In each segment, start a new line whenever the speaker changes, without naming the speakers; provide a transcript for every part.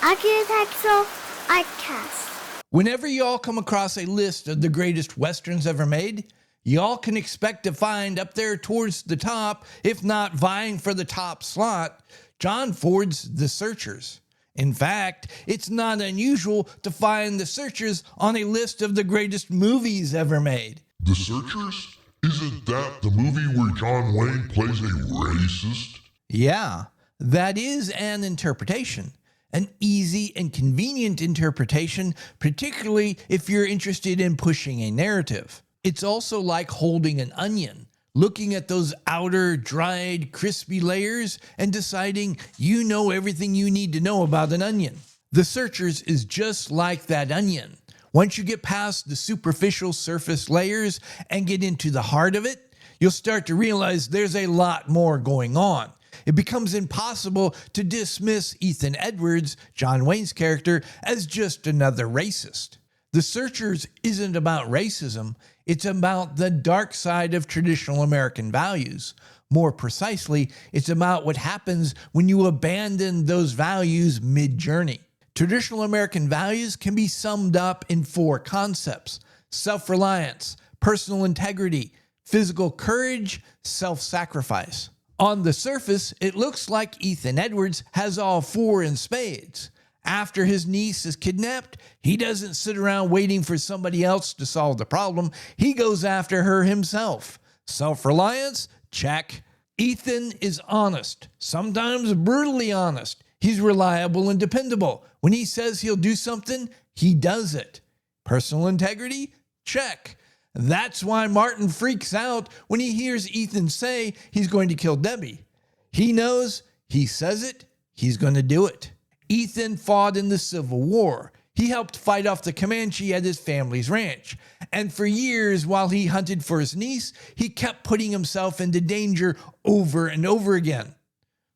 Architectural Outcast.
Whenever y'all come across a list of the greatest westerns ever made, y'all can expect to find up there towards the top, if not vying for the top slot, John Ford's The Searchers. In fact, it's not unusual to find The Searchers on a list of the greatest movies ever made.
The Searchers? Isn't that the movie where John Wayne plays a racist?
Yeah, that is an interpretation. An easy and convenient interpretation, particularly if you're interested in pushing a narrative. It's also like holding an onion, looking at those outer, dried, crispy layers and deciding you know everything you need to know about an onion. The Searchers is just like that onion. Once you get past the superficial surface layers and get into the heart of it, you'll start to realize there's a lot more going on. It becomes impossible to dismiss Ethan Edwards, John Wayne's character, as just another racist. The Searchers isn't about racism, it's about the dark side of traditional American values. More precisely, it's about what happens when you abandon those values mid-journey. Traditional American values can be summed up in 4 concepts: self-reliance, personal integrity, physical courage, self-sacrifice. On the surface, it looks like Ethan Edwards has all 4 in spades. After his niece is kidnapped, he doesn't sit around waiting for somebody else to solve the problem. He goes after her himself. Self-reliance? Check. Ethan is honest, sometimes brutally honest. He's reliable and dependable. When he says he'll do something, he does it. Personal integrity? Check. That's why Martin freaks out when he hears Ethan say he's going to kill Debbie. He knows, he says it, he's going to do it. Ethan fought in the Civil War. He helped fight off the Comanche at his family's ranch. And for years, while he hunted for his niece, he kept putting himself into danger over and over again.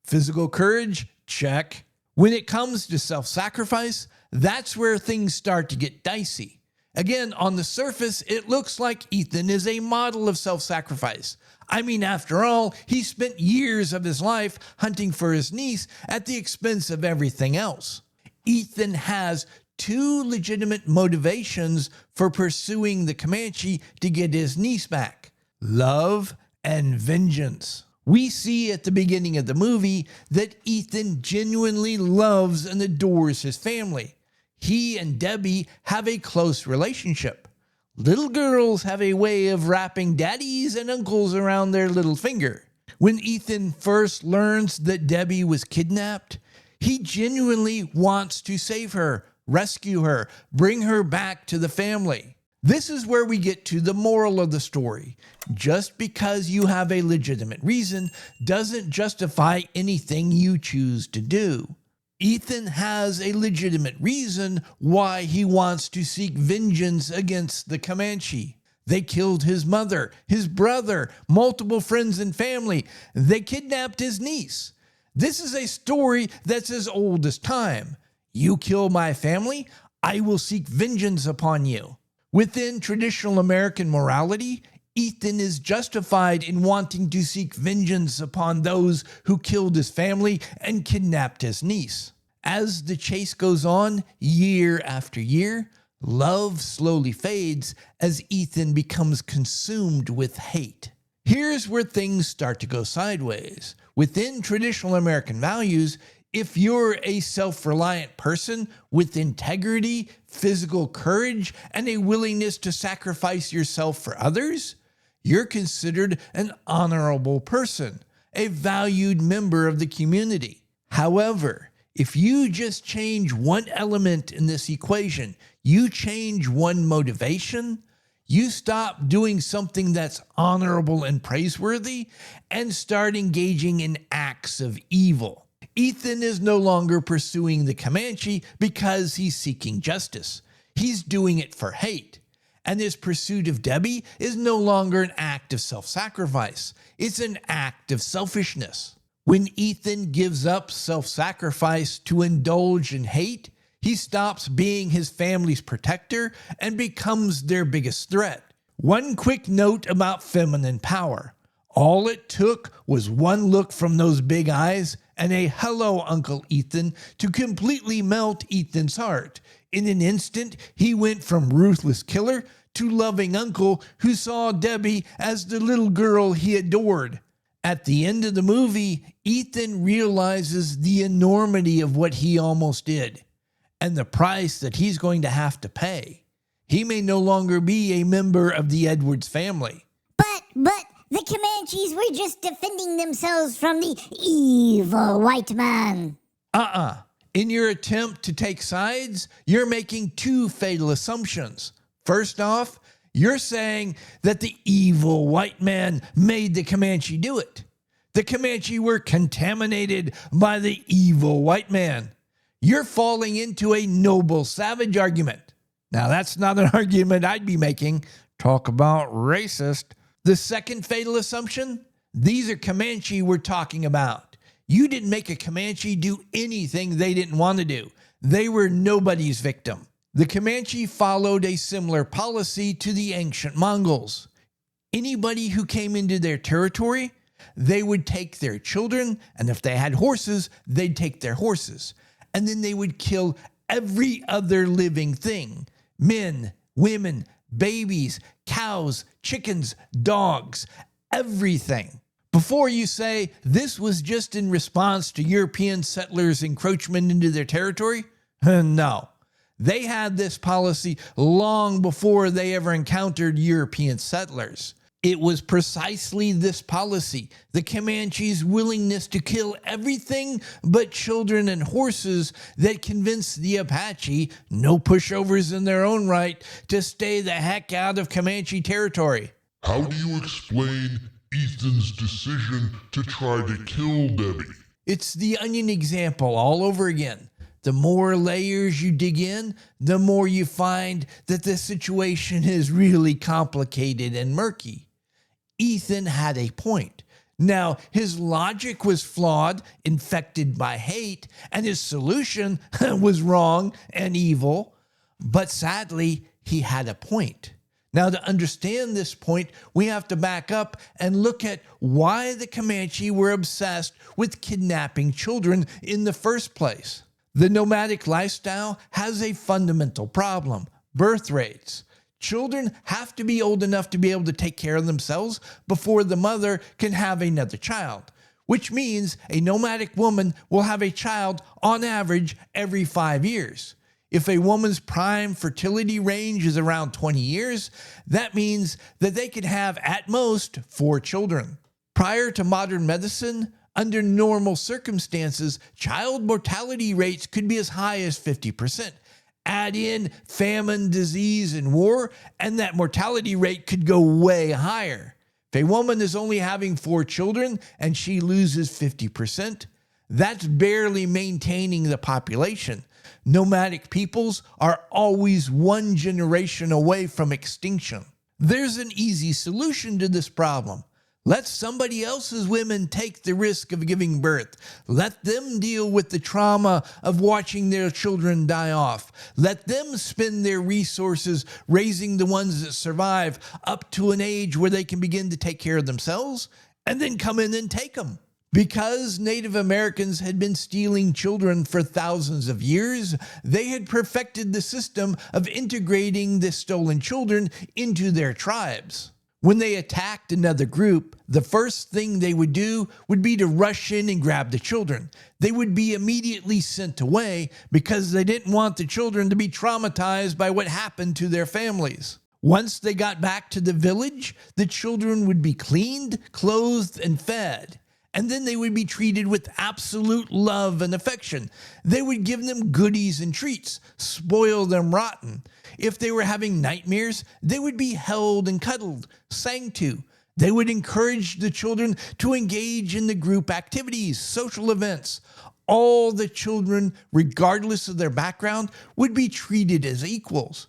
Physical courage? Check. When it comes to self-sacrifice, that's where things start to get dicey. Again, on the surface, it looks like Ethan is a model of self-sacrifice. I mean, after all, he spent years of his life hunting for his niece at the expense of everything else. Ethan has 2 legitimate motivations for pursuing the Comanche to get his niece back: love and vengeance. We see at the beginning of the movie that Ethan genuinely loves and adores his family. He and Debbie have a close relationship. Little girls have a way of wrapping daddies and uncles around their little finger. When Ethan first learns that Debbie was kidnapped, he genuinely wants to save her, rescue her, bring her back to the family. This is where we get to the moral of the story. Just because you have a legitimate reason doesn't justify anything you choose to do. Ethan has a legitimate reason why he wants to seek vengeance against the Comanche. They killed his mother, his brother, multiple friends and family. They kidnapped his niece. This is a story that's as old as time. You kill my family, I will seek vengeance upon you. Within traditional American morality, Ethan is justified in wanting to seek vengeance upon those who killed his family and kidnapped his niece. As the chase goes on, year after year, love slowly fades as Ethan becomes consumed with hate. Here's where things start to go sideways. Within traditional American values, if you're a self-reliant person with integrity, physical courage, and a willingness to sacrifice yourself for others, you're considered an honorable person, a valued member of the community. However, if you just change one element in this equation, you change one motivation, you stop doing something that's honorable and praiseworthy and start engaging in acts of evil. Ethan is no longer pursuing the Comanche because he's seeking justice. He's doing it for hate. And his pursuit of Debbie is no longer an act of self-sacrifice. It's an act of selfishness. When Ethan gives up self-sacrifice to indulge in hate, he stops being his family's protector and becomes their biggest threat. One quick note about feminine power. All it took was one look from those big eyes and a "hello, Uncle Ethan" to completely melt Ethan's heart. In an instant, he went from ruthless killer to loving uncle who saw Debbie as the little girl he adored. At the end of the movie, Ethan realizes the enormity of what he almost did and the price that he's going to have to pay. He may no longer be a member of the Edwards family.
But the Comanches were just defending themselves from the evil white man.
In your attempt to take sides, you're making two fatal assumptions. First off, you're saying that the evil white man made the Comanche do it. The Comanche were contaminated by the evil white man. You're falling into a noble savage argument. Now, that's not an argument I'd be making. Talk about racist. The second fatal assumption, these are Comanche we're talking about. You didn't make a Comanche do anything they didn't want to do. They were nobody's victim. The Comanche followed a similar policy to the ancient Mongols. Anybody who came into their territory, they would take their children, and if they had horses, they'd take their horses. And then they would kill every other living thing. Men, women, babies, cows, chickens, dogs, everything. Before you say this was just in response to European settlers' encroachment into their territory, no. They had this policy long before they ever encountered European settlers. It was precisely this policy, the Comanches' willingness to kill everything but children and horses, that convinced the Apache, no pushovers in their own right, to stay the heck out of Comanche territory.
How do you explain Ethan's decision to try to kill Debbie?
It's the onion example all over again. The more layers you dig in, the more you find that the situation is really complicated and murky. Ethan had a point. Now, his logic was flawed, infected by hate, and his solution was wrong and evil. But sadly, he had a point. Now, to understand this point, we have to back up and look at why the Comanche were obsessed with kidnapping children in the first place. The nomadic lifestyle has a fundamental problem: birth rates. Children have to be old enough to be able to take care of themselves before the mother can have another child, which means a nomadic woman will have a child on average every 5 years. If a woman's prime fertility range is around 20 years, that means that they can have at most 4 children. Prior to modern medicine, under normal circumstances, child mortality rates could be as high as 50%. Add in famine, disease, and war, and that mortality rate could go way higher. If a woman is only having 4 children and she loses 50%, that's barely maintaining the population. Nomadic peoples are always one generation away from extinction. There's an easy solution to this problem. Let somebody else's women take the risk of giving birth. Let them deal with the trauma of watching their children die off. Let them spend their resources raising the ones that survive up to an age where they can begin to take care of themselves, and then come in and take them. Because Native Americans had been stealing children for thousands of years, they had perfected the system of integrating the stolen children into their tribes. When they attacked another group, the first thing they would do would be to rush in and grab the children. They would be immediately sent away because they didn't want the children to be traumatized by what happened to their families. Once they got back to the village, the children would be cleaned, clothed, and fed. And then they would be treated with absolute love and affection. They would give them goodies and treats, spoil them rotten. If they were having nightmares, they would be held and cuddled, sang to. They would encourage the children to engage in the group activities, social events. All the children, regardless of their background, would be treated as equals.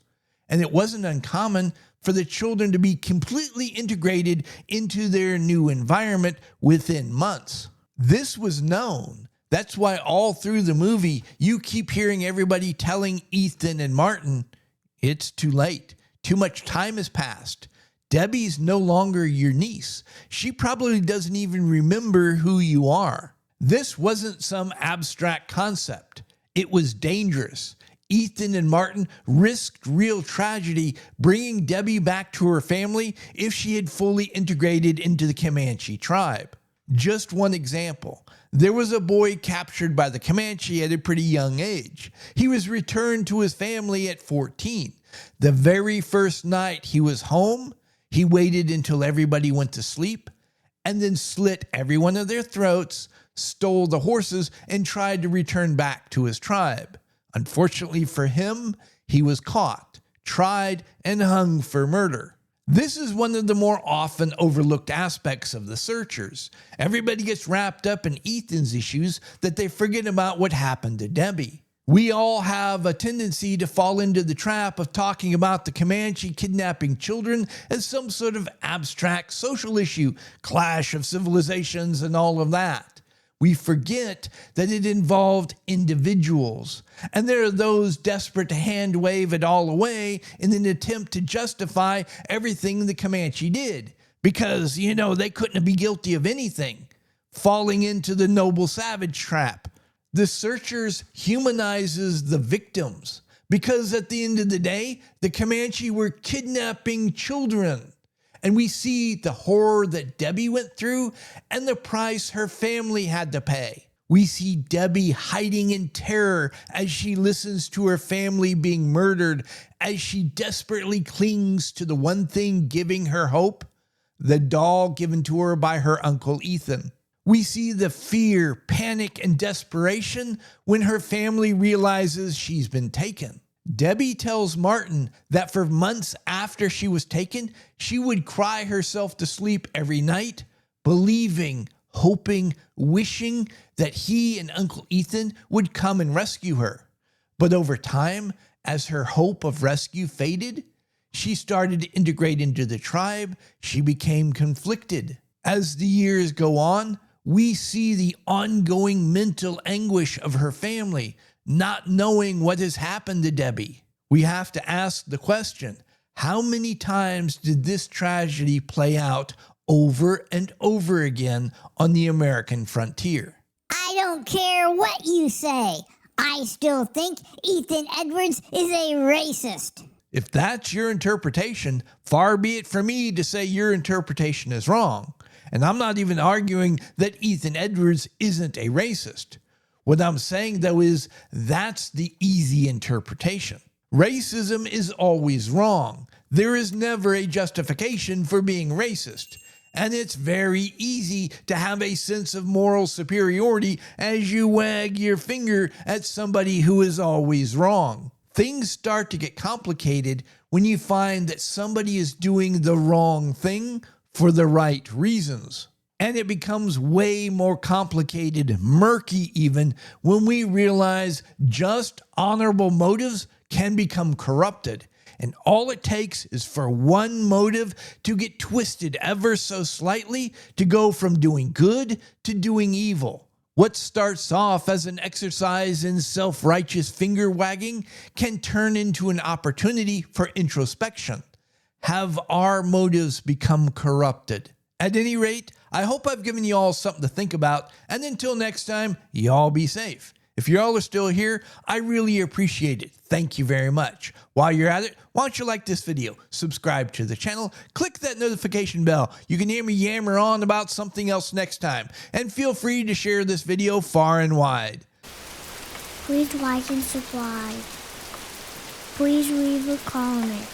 And it wasn't uncommon for the children to be completely integrated into their new environment within months. This was known. That's why all through the movie, you keep hearing everybody telling Ethan and Martin, it's too late. Too much time has passed. Debbie's no longer your niece. She probably doesn't even remember who you are. This wasn't some abstract concept. It was dangerous. Ethan and Martin risked real tragedy bringing Debbie back to her family if she had fully integrated into the Comanche tribe. Just one example. There was a boy captured by the Comanche at a pretty young age. He was returned to his family at 14. The very first night he was home, he waited until everybody went to sleep and then slit every one of their throats, stole the horses, and tried to return back to his tribe. Unfortunately for him, he was caught, tried, and hung for murder. This is one of the more often overlooked aspects of the searchers. Everybody gets wrapped up in Ethan's issues that they forget about what happened to Debbie. We all have a tendency to fall into the trap of talking about the Comanche kidnapping children as some sort of abstract social issue, clash of civilizations, and all of that. We forget that it involved individuals, and there are those desperate to hand wave it all away in an attempt to justify everything the Comanche did, because, they couldn't be guilty of anything, falling into the noble savage trap. The searchers humanizes the victims, because at the end of the day, the Comanche were kidnapping children. And we see the horror that Debbie went through and the price her family had to pay. We see Debbie hiding in terror as she listens to her family being murdered, as she desperately clings to the one thing giving her hope, the doll given to her by her uncle Ethan. We see the fear, panic, and desperation when her family realizes she's been taken. Debbie tells Martin that for months after she was taken, she would cry herself to sleep every night, believing, hoping, wishing that he and Uncle Ethan would come and rescue her. But over time, as her hope of rescue faded, she started to integrate into the tribe. She became conflicted. As the years go on, we see the ongoing mental anguish of her family, not knowing what has happened to Debbie. We have to ask the question, how many times did this tragedy play out over and over again on the American frontier?
I don't care what you say. I still think Ethan Edwards is a racist.
If that's your interpretation, far be it for me to say your interpretation is wrong. And I'm not even arguing that Ethan Edwards isn't a racist. What I'm saying, though, is that's the easy interpretation. Racism is always wrong. There is never a justification for being racist. And it's very easy to have a sense of moral superiority as you wag your finger at somebody who is always wrong. Things start to get complicated when you find that somebody is doing the wrong thing for the right reasons. And it becomes way more complicated, murky even, when we realize just honorable motives can become corrupted. And all it takes is for one motive to get twisted ever so slightly to go from doing good to doing evil. What starts off as an exercise in self-righteous finger wagging can turn into an opportunity for introspection. Have our motives become corrupted? At any rate, I hope I've given you all something to think about, and until next time, y'all be safe. If y'all are still here, I really appreciate it. Thank you very much. While you're at it, why don't you like this video, subscribe to the channel, click that notification bell. You can hear me yammer on about something else next time, and feel free to share this video far and wide.
Please like and subscribe. Please leave a comment.